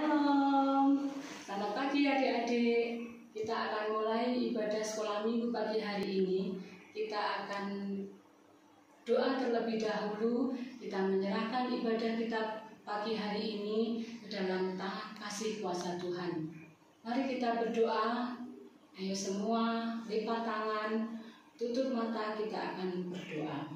Shalom, selamat pagi adik-adik. Kita akan mulai ibadah sekolah minggu pagi hari ini. Kita akan doa terlebih dahulu. Kita menyerahkan ibadah kita pagi hari ini ke dalam tangan kasih kuasa Tuhan. Mari kita berdoa. Ayo semua lipat tangan, tutup mata, kita akan berdoa.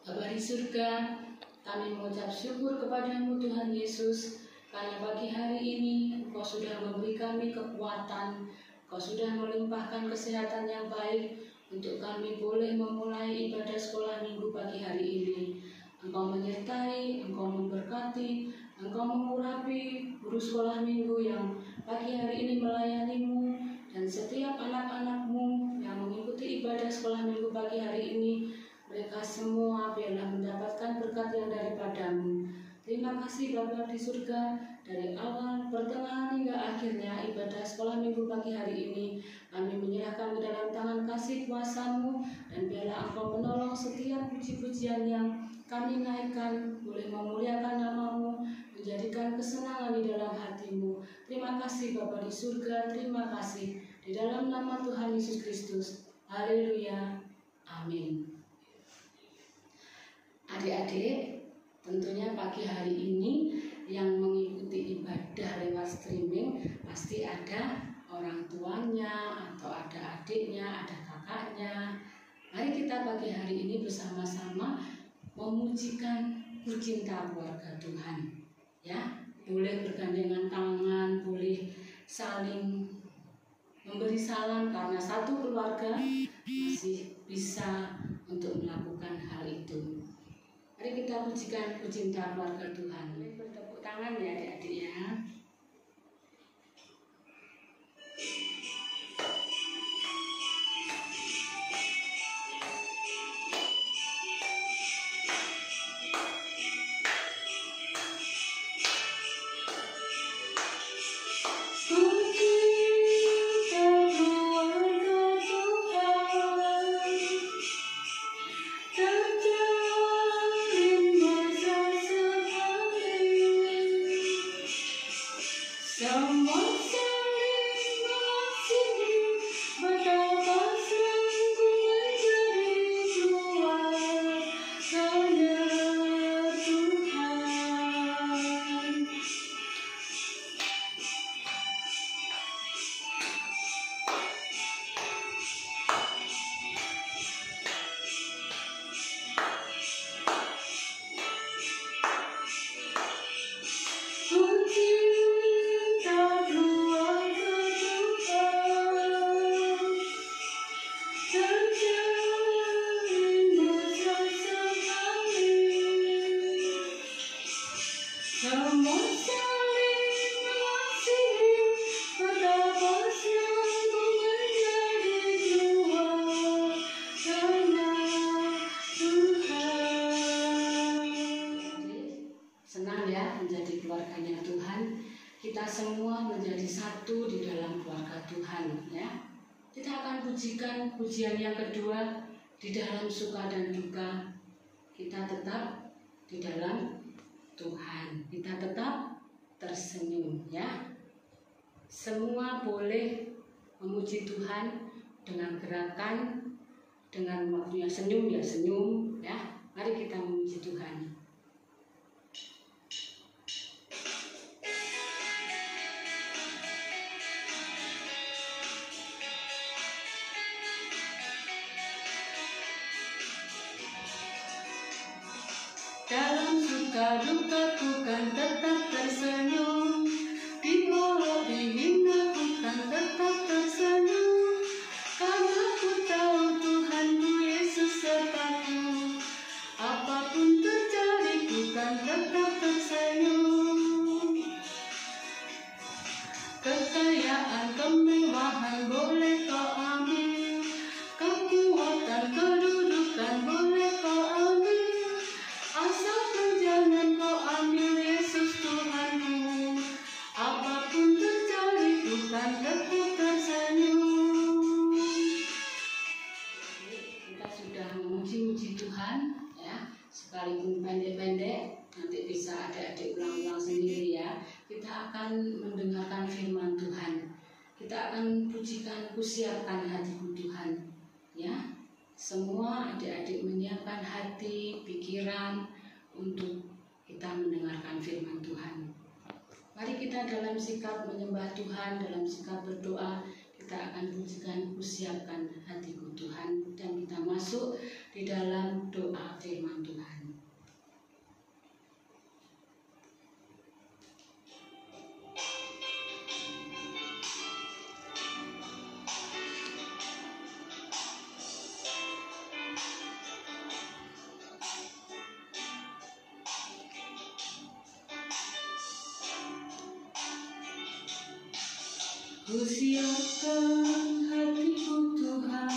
Bapa di surga, kami mengucap syukur kepadamu Tuhan Yesus, karena pagi hari ini Engkau sudah memberi kami kekuatan, Engkau sudah melimpahkan kesehatan yang baik untuk kami boleh memulai ibadah sekolah minggu pagi hari ini. Engkau menyertai, Engkau memberkati, Engkau mengurapi guru sekolah minggu yang pagi hari ini melayanimu, dan setiap anak-anakmu yang mengikuti ibadah sekolah minggu pagi hari ini, mereka semua biarlah mendapatkan berkat yang daripadamu. Terima kasih Bapa di surga, dari awal, pertengahan hingga akhirnya ibadah sekolah minggu pagi hari ini kami menyerahkan ke dalam tangan kasih kuasa-Mu, dan biarlah Engkau menolong setiap puji-pujian yang kami naikkan boleh memuliakan nama-Mu, menjadikan kesenangan di dalam hati-Mu. Terima kasih Bapa di surga, terima kasih di dalam nama Tuhan Yesus Kristus. Haleluya, amin. Adik-adik, tentunya pagi hari ini yang mengikuti ibadah lewat streaming pasti ada orang tuanya, atau ada adiknya, ada kakaknya. Mari kita pagi hari ini bersama-sama memujikan pujian keluarga Tuhan. Ya, boleh bergandengan tangan, boleh saling memberi salam, karena satu keluarga masih bisa untuk melakukan hal itu. Mari kita pujikan pujian keluarga Tuhan. Bertepuk tangan ya adik-adik ya. Senang ya menjadi keluarganya Tuhan. Kita semua menjadi satu di dalam keluarga Tuhan ya. Kita akan pujikan pujian yang kedua, di dalam suka dan duka kita tetap di dalam Tuhan. Kita tetap tersenyum ya. Semua boleh memuji Tuhan dengan gerakan, dengan waktunya senyum ya senyum ya. Mari kita memuji Tuhan. Dalam suka dukaku kan tetap tersenyum, di walau dihina ku kan tetap tersenyum, karena ku tahu Tuhanku Yesus sertaku. Apapun terjadi ku kan tetap tersenyum. Kekayaan, kemewahan boleh kau ambil, kekuatan, kedudukan boleh kau ambil, asalkan jangan kau ambil akan mendengarkan firman Tuhan. Kita akan pujikan, kusiapkan hatiku Tuhan. Ya, semua adik-adik menyiapkan hati, pikiran untuk kita mendengarkan firman Tuhan. Mari kita dalam sikap menyembah Tuhan, dalam sikap berdoa, kita akan pujikan, kusiapkan hatiku Tuhan, dan kita masuk di dalam doa firman Tuhan. Kusiapkan hatiku Tuhan,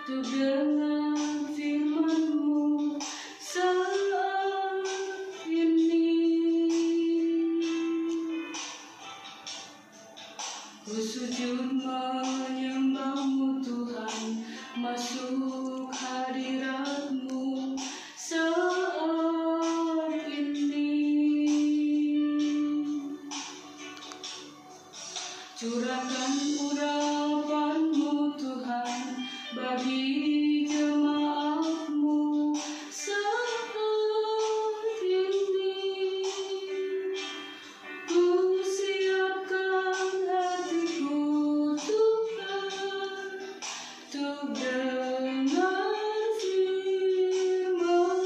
untuk dengar firman-Mu saat ini. Ku sujud menyembah-Mu Tuhan, masuk hadirat-Mu saat ini. Curahkan urapan-Mu Tuhan bagi jemaat-Mu saat ini. Ku siapkan hatiku Tuhan, untuk dengar firman-Mu.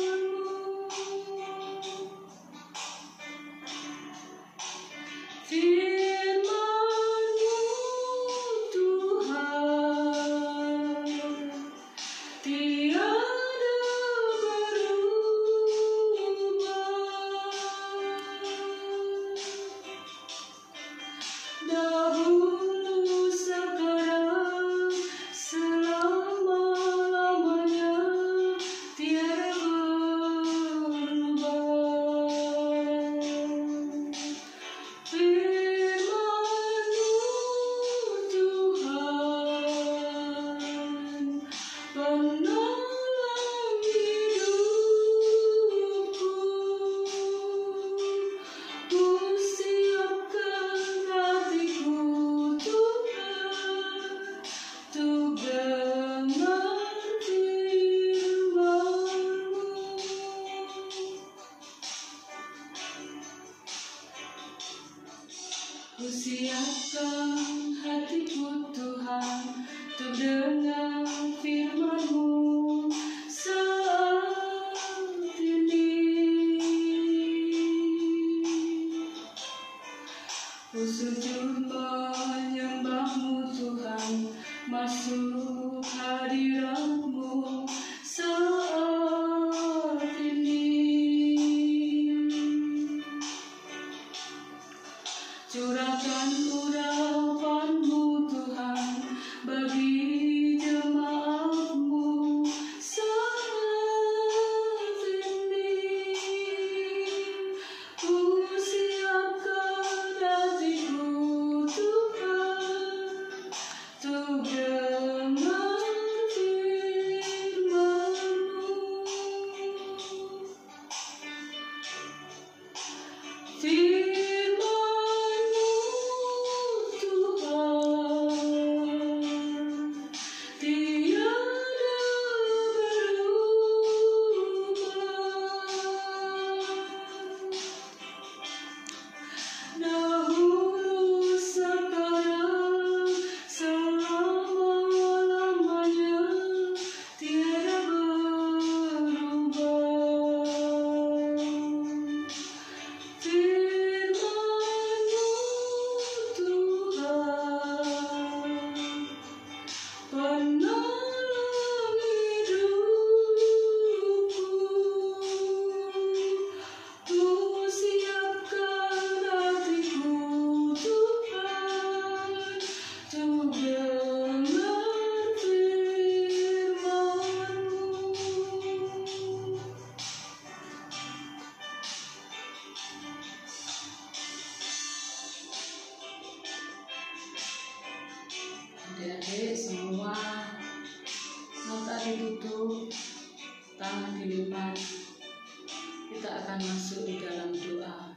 Dahulu, sekarang, selama-lamanya, tiada berubah. Firman-Mu Tuhan, penolong hidupku. Ku siapkan hatiku Tuhan, untuk dengar firman-Mu. Ku siapkan hatiku Tuhan, untuk dengar firman-Mu saat ini. Ku sujud menyembah-Mu Tuhan, masuk hadirat-Mu saat ini. Curahkan urapan-Mu Tuhan bagi jemaat-Mu saat ini. Ku siapkan hatiku Tuhan, untuk dengar firman-Mu. Firman-Mu Tuhan, tiada berubah. Dahulu, sekarang, selama-lamanya, tiada berubah. Firman-Mu Tuhan, penolong hidupku. Ku siapkan hatiku Tuhan, untuk dengar firman-Mu. Adik-adik semua, mata ditutup, tangan dilipat, kita akan masuk di dalam doa.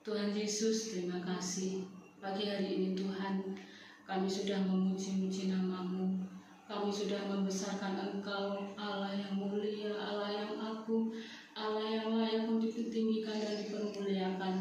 Tuhan Yesus, terima kasih. Pagi hari ini Tuhan, kami sudah memuji-muji nama-Mu. Kami sudah membesarkan Engkau, Allah yang mulia, Allah yang agung, Allah yang layak untuk ditinggikan dan dipermuliakan.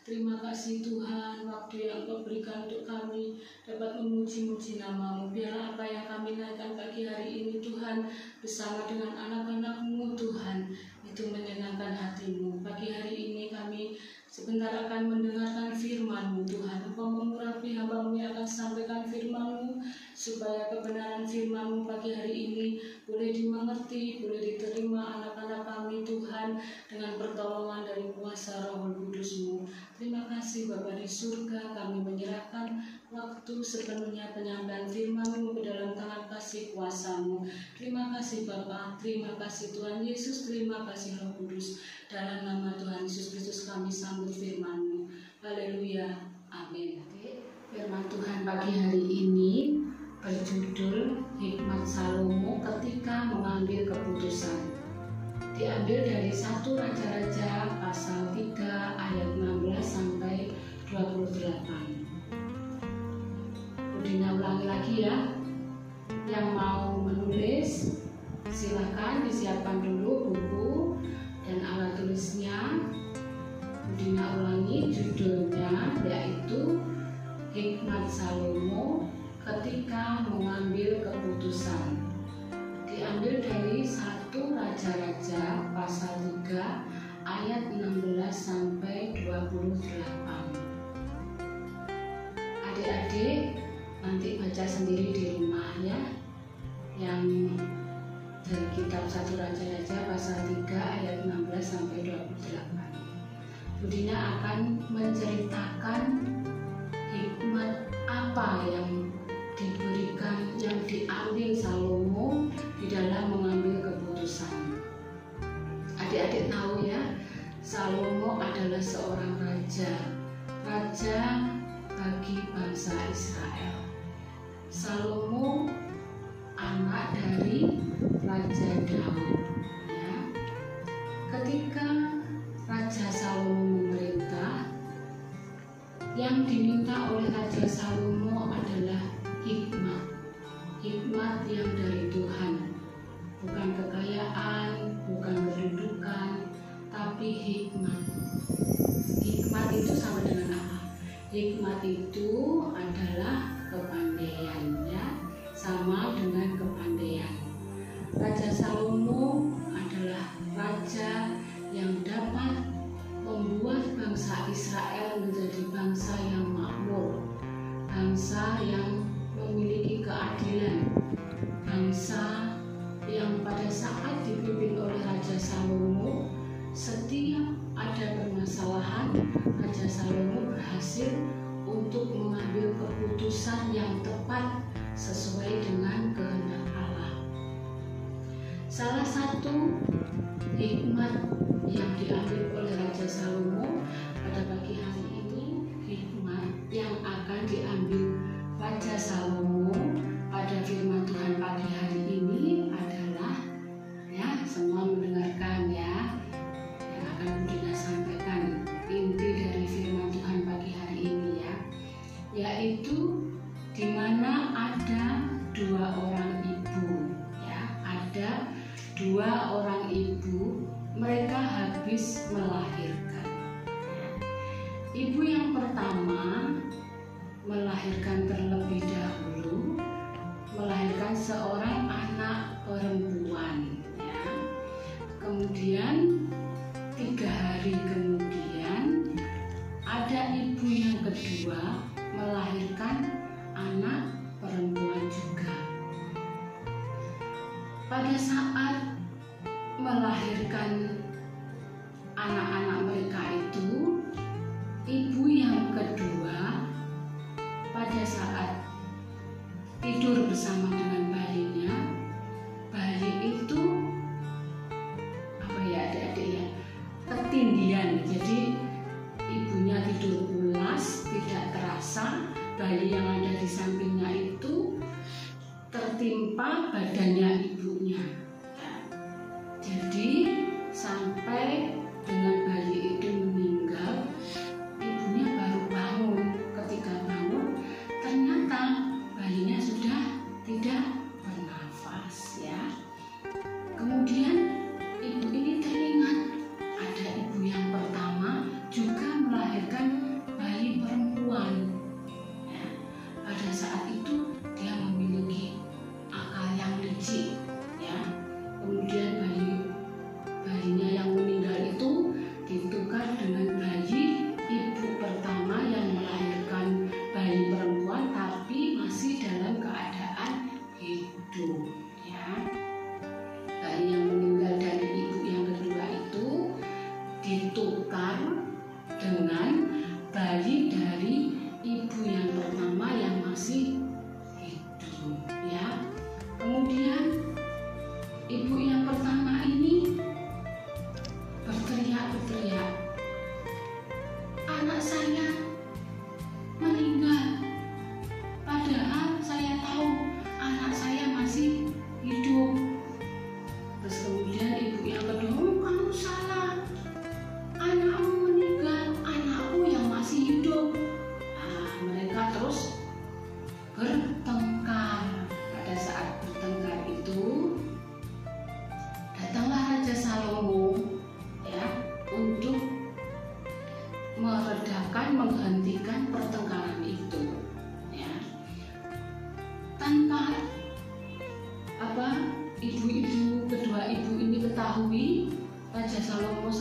Terima kasih Tuhan, waktu yang Engkau berikan untuk kami dapat memuji-muji nama-Mu. Biarlah apa yang kami naikkan pagi hari ini Tuhan, bersama dengan anak-anak-Mu Tuhan, itu menyenangkan hati-Mu. Pagi hari ini kami sebentar akan mendengarkan firman-Mu Tuhan. Engkau mengurapi hamba-Mu yang akan sampaikan firman-Mu, supaya kebenaran firman-Mu pagi hari ini boleh dimengerti, boleh diterima anak-anak kami Tuhan, dengan pertolongan dari kuasa Roh Kudus-Mu. Terima kasih Bapa di surga, kami menyerahkan waktu sepenuhnya penyampaian firman-Mu ke dalam tangan kasih kuasa-Mu. Terima kasih Bapa, terima kasih Tuhan Yesus, terima kasih Roh Kudus. Dalam nama Tuhan Yesus Kristus kami sambut firman-Mu. Haleluya. Amin. Firman Tuhan pagi hari ini berjudul Hikmat Salomo ketika mengambil keputusan. Diambil dari 1 Raja-Raja pasal 3 ayat 16 sampai 28. Budina ulangi lagi ya. Yang mau menulis silakan disiapkan dulu buku dan alat tulisnya. Budina ulangi judulnya yaitu Hikmat Salomo ketika mengambil keputusan. Diambil dari 1 Raja-Raja pasal 3 ayat 16 sampai 28. Adik-adik nanti baca sendiri di rumah ya. Yang dari kitab 1 Raja-Raja pasal 3 ayat 16 sampai 28. Budina akan menceritakan hikmat apa yang diberikan, yang diambil Salomo di dalam mengambil keputusan. Adik-adik tahu ya, Salomo adalah seorang raja bagi bangsa Israel. Salomo anak dari Raja Daud. Ya. Ketika Raja Salomo memerintah, yang diminta oleh Raja Salomo adalah hikmat. Hikmat yang dari Tuhan. Bukan kekayaan, bukan kedudukan, tapi hikmat. Hikmat itu sama dengan apa? Hikmat itu adalah kepandaian ya, sama dengan kepandaian. Raja Salomo adalah raja yang dapat membuat bangsa Israel menjadi bangsa yang makmur, bangsa yang memiliki keadilan, bangsa yang pada saat dipimpin oleh Raja Salomo, setiap ada permasalahan, Raja Salomo berhasil untuk mengambil keputusan yang tepat sesuai dengan kehendak Allah. Salah satu hikmat yang diambil oleh Raja Salomo pada pagi hari ini, hikmat yang akan diambil Raja Salomo pada firman Tuhan pagi hari ini adalah, ya semua mendengarkan ya, yang akan Budina sampaikan inti dari firman Tuhan pagi hari ini ya, yaitu di mana ada 2 orang ibu ya, ada 2 orang ibu, mereka habis melahirkan. Ibu yang pertama melahirkan terlebih dahulu, melahirkan seorang anak perempuan ya. Kemudian 3 hari kemudian ada ibu yang kedua melahirkan anak perempuan juga. Pada saat melahirkan anak-anak mereka itu, ibu yang kedua pada saat tidur bersama dengan bayinya, bayi itu apa ya adik-adik ya, ketindihan. Jadi ibunya tidur pulas, tidak terasa bayi yang ada di sampingnya itu tertimpa badannya ibunya. Jadi sampai dengan bayi itu meninggal, ibu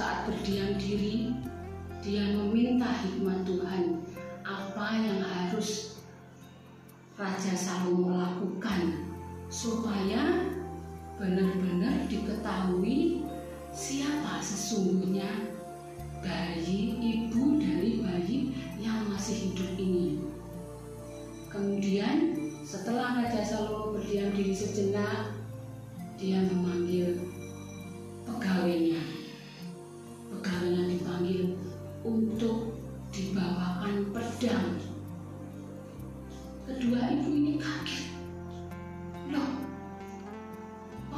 saat berdiam diri, dia meminta hikmat Tuhan apa yang harus Raja Salomo lakukan supaya benar-benar diketahui siapa sesungguhnya ibu dari bayi yang masih hidup ini. Kemudian setelah Raja Salomo berdiam diri sejenak, dia memanggil pegawainya. Pegawainya dipanggil untuk dibawakan pedang. Kedua ibu ini kaget. Loh,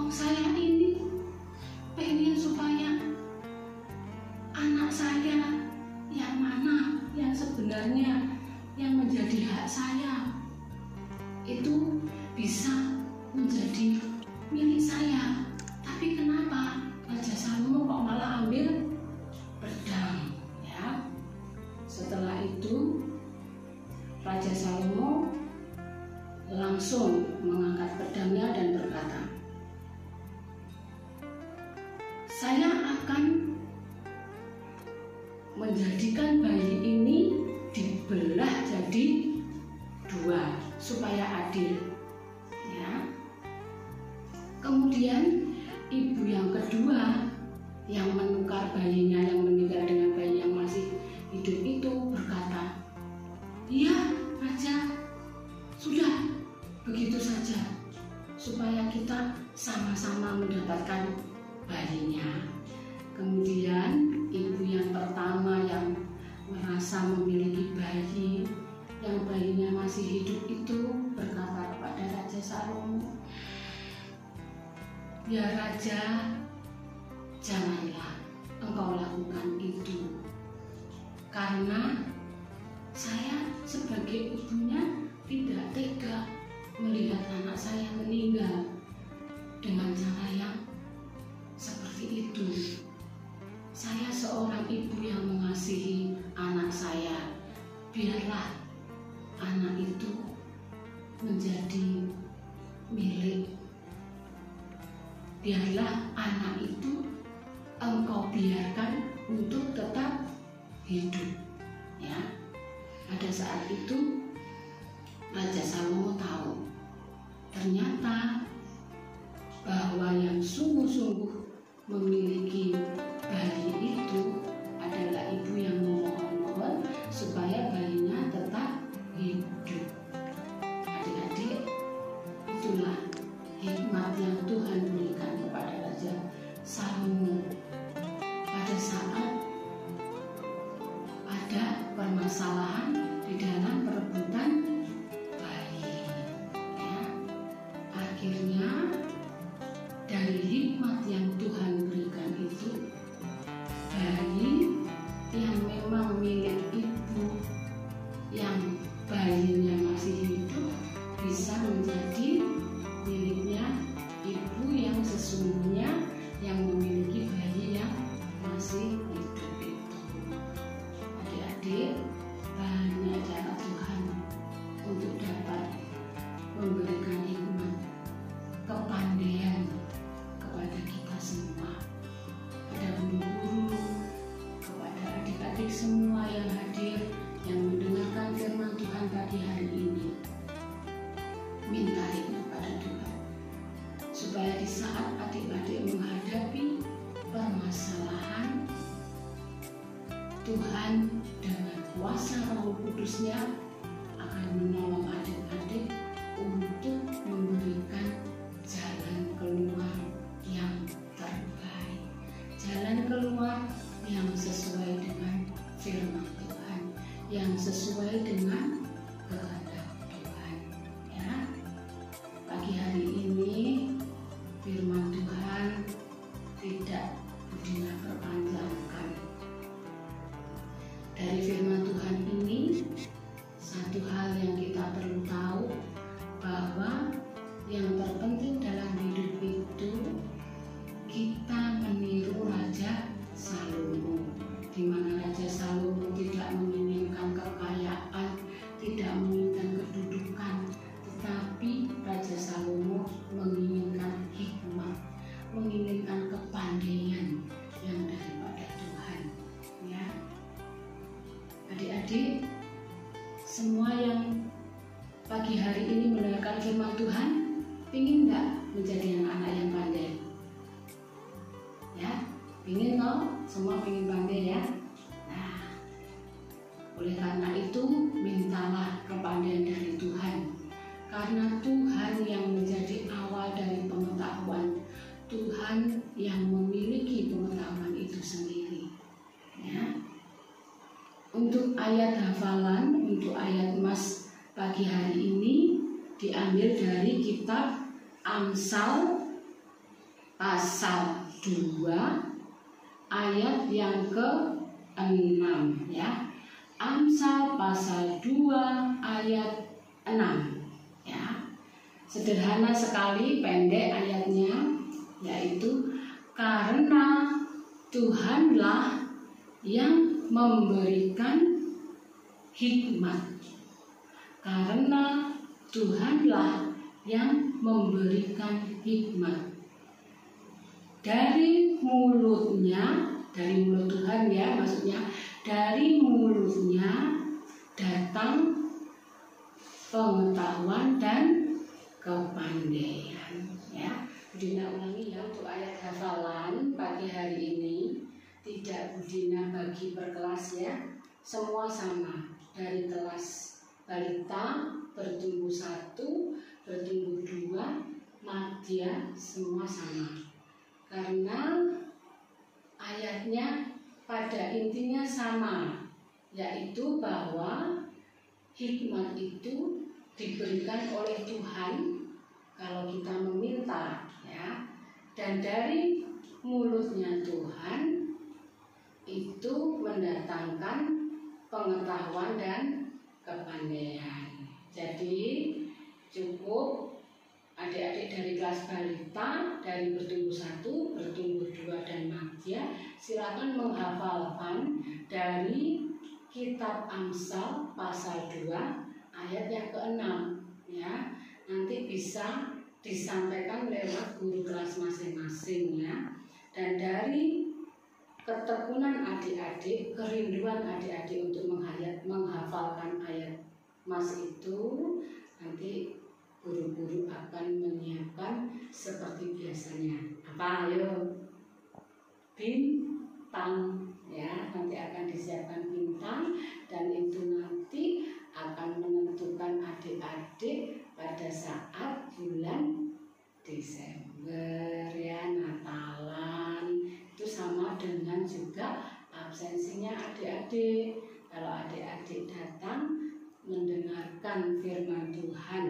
saya ini pengen supaya anak saya yang mana yang sebenarnya yang menjadi hak saya itu bisa menjadi milik saya. Tapi kenapa Raja Salomo kok malah ambil pedang? Ya. Setelah itu Raja Salomo langsung mengangkat pedangnya dan berkata, saya akan menjadikan bayi ini dibelah jadi dua supaya adil. Ya. Kemudian ibu yang kedua yang menukar bayinya yang meninggal dengan bayi yang masih hidup itu berkata, iya Raja, sudah begitu saja supaya kita sama-sama mendapatkan bayinya. Kemudian ibu yang pertama yang merasa memiliki bayi yang bayinya masih hidup itu berkata kepada Raja Salomo, ya Raja, janganlah engkau lakukan itu, karena saya sebagai ibunya tidak tega melihat anak saya meninggal dengan cara yang seperti itu. Saya seorang ibu yang mengasihi anak saya. Biarlah anak itu menjadi milik. Biarlah anak itu engkau biarkan untuk tetap hidup. Ya. Pada saat itu Raja Salomo tahu ternyata bahwa yang sungguh-sungguh memiliki bayi itu adalah ibu yang memohon-mohon supaya bayinya tetap hidup. Adik-adik, itulah hikmat yang Tuhan berikan kepada Raja Salomo pada saat ada permasalahan di dalam perebutan bayi. Ya. Akhirnya dari hikmat yang Tuhan berikan itu, bayi yang memang milik ibu yang bayinya masih hidup bisa menjadi miliknya ibu yang sesungguhnya yang memiliki bayi yang masih hidup itu. Adik-adik, banyak cara Tuhan untuk dapat memberikan hikmat, kepandaian kepada kita semua, pada guru-guru, kepada adik-adik semua yang hadir, yang mendengarkan firman Tuhan pagi hari ini. Minta hikmat pada Tuhan, supaya di saat adik-adik menghadapi permasalahan, Tuhan dengan kuasa Roh Kudus-Nya akan menolong adik-adik untuk memberikan jalan keluar yang terbaik, jalan keluar yang sesuai dengan firman Tuhan, yang sesuai dengan kehendak Tuhan. Ya, pagi hari ini firman Tuhan tidak Budina perpanjangkan. Dari firman Tuhan ini, satu hal yang kita perlu tahu, bahwa yang terpenting dalam hidup itu kita meniru Raja Salomo, di mana Raja Salomo tidak menginginkan kekayaan, tidak menginginkan semua yang pagi hari ini mendengarkan firman Tuhan, ingin nggak menjadi anak yang pandai? Ya, ingin toh? Semua ingin pandai ya. Nah, oleh karena itu mintalah kepandaian dari Tuhan, karena Tuhan yang menjadi awal dari pengetahuan, Tuhan yang memiliki pengetahuan itu sendiri. Ya. Untuk ayat hafalan, untuk ayat emas pagi hari ini diambil dari kitab Amsal pasal 2 ayat yang ke-6 ya. Amsal pasal 2 ayat 6 ya. Sederhana sekali, pendek ayatnya, yaitu karena Tuhanlah yang memberikan hikmat. Karena Tuhanlah yang memberikan hikmat. Dari mulutnya, dari mulut Tuhan ya, maksudnya dari mulutnya datang pengetahuan dan kepandaian ya. Budina ulangi ya, untuk ayat hafalan pagi hari ini. Tidak Budina bagi per kelas ya, semua sama, dari kelas balita, bertumbuh 1, bertumbuh 2, madya, semua sama. Karena ayatnya pada intinya sama, yaitu bahwa hikmat itu diberikan oleh Tuhan kalau kita meminta ya, dan dari mulutnya Tuhan itu mendatangkan pengetahuan dan kepandaian. Jadi cukup adik-adik dari kelas balita, dari bertumbuh 1, bertumbuh 2 dan madya, silakan menghafalkan dari kitab Amsal pasal 2 ayat yang ke-6 ya. Nanti bisa disampaikan lewat guru kelas masing-masing ya. Dan dari ketekunan adik-adik, kerinduan adik-adik untuk menghafalkan ayat mas itu, nanti guru-guru akan menyiapkan seperti biasanya. Apa? Ayo, bintang ya, nanti akan disiapkan bintang, dan itu nanti akan menentukan adik-adik pada saat bulan Desember ya, Natalan. Itu sama dengan juga absensinya adik-adik. Kalau adik-adik datang mendengarkan firman Tuhan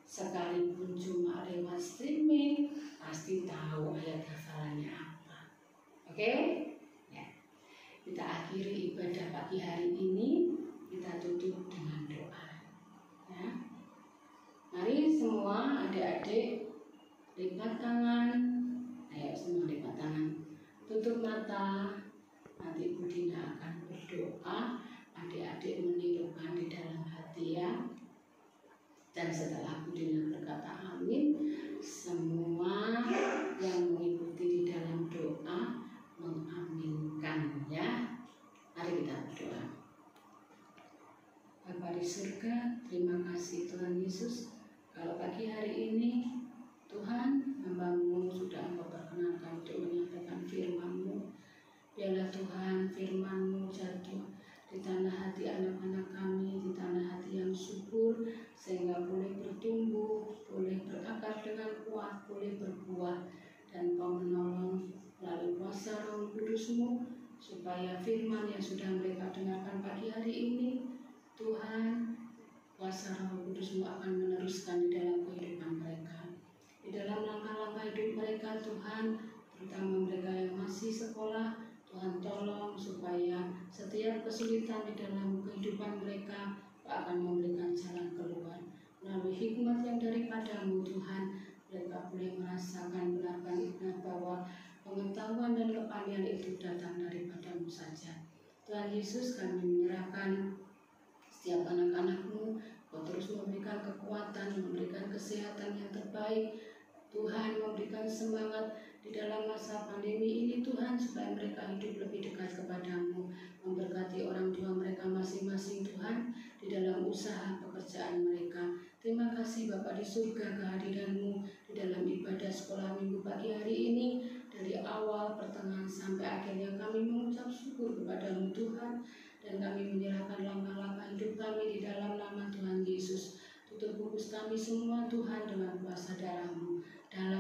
sekalipun cuma lewat streaming, pasti tahu ayat hafalannya apa. Oke? Ya. Kita akhiri ibadah pagi hari ini, kita tutup dengan doa. Ya. Mari semua adik-adik lipat tangan. Ayo semua lipat tangan. Tutup mata, nanti Budina akan berdoa, adik-adik menirukan di dalam hati ya. Dan setelah Budina berkata amin, semua yang mengikuti di dalam doa mengaminkan ya. Mari kita berdoa. Bapa di surga, terima kasih Tuhan Yesus, kalau pagi hari ini Tuhan, hamba-Mu sudah Engkau perkenankan untuk menyampaikan firman-Mu. Biarlah Tuhan firman-Mu jatuh di tanah hati anak-anak kami, di tanah hati yang subur, sehingga boleh bertumbuh, boleh berakar dengan kuat, boleh berbuah, dan Engkau menolong melalui kuasa Roh Kudus-Mu, supaya firman yang sudah mereka dengarkan pagi hari ini, Tuhan, kuasa Roh Kudus-Mu akan meneruskan di dalam kehidupan mereka. Di dalam langkah-langkah hidup mereka Tuhan, terutama mereka yang masih sekolah, Tuhan tolong supaya setiap kesulitan di dalam kehidupan mereka akan memberikan jalan keluar. Melalui hikmat yang daripada-Mu Tuhan, mereka boleh merasakan benar-benar bahwa pengetahuan dan kepandaian itu datang daripada-Mu saja. Tuhan Yesus, kami menyerahkan setiap anak-anak-Mu, Kau terus memberikan kekuatan, memberikan kesehatan yang terbaik. Tuhan, memberikan semangat di dalam masa pandemi ini Tuhan, supaya mereka hidup lebih dekat kepada-Mu. Memberkati orang tua mereka masing-masing Tuhan, di dalam usaha surga kehadiran-Mu di dalam ibadah sekolah minggu pagi hari ini. Dari awal, pertengahan, sampai akhirnya kami mengucap syukur kepada-Mu Tuhan, dan kami menyerahkan langkah-langkah hidup kami di dalam nama Tuhan Yesus. Tutup pupus kami semua Tuhan dengan kuasa darah-Mu. Dalam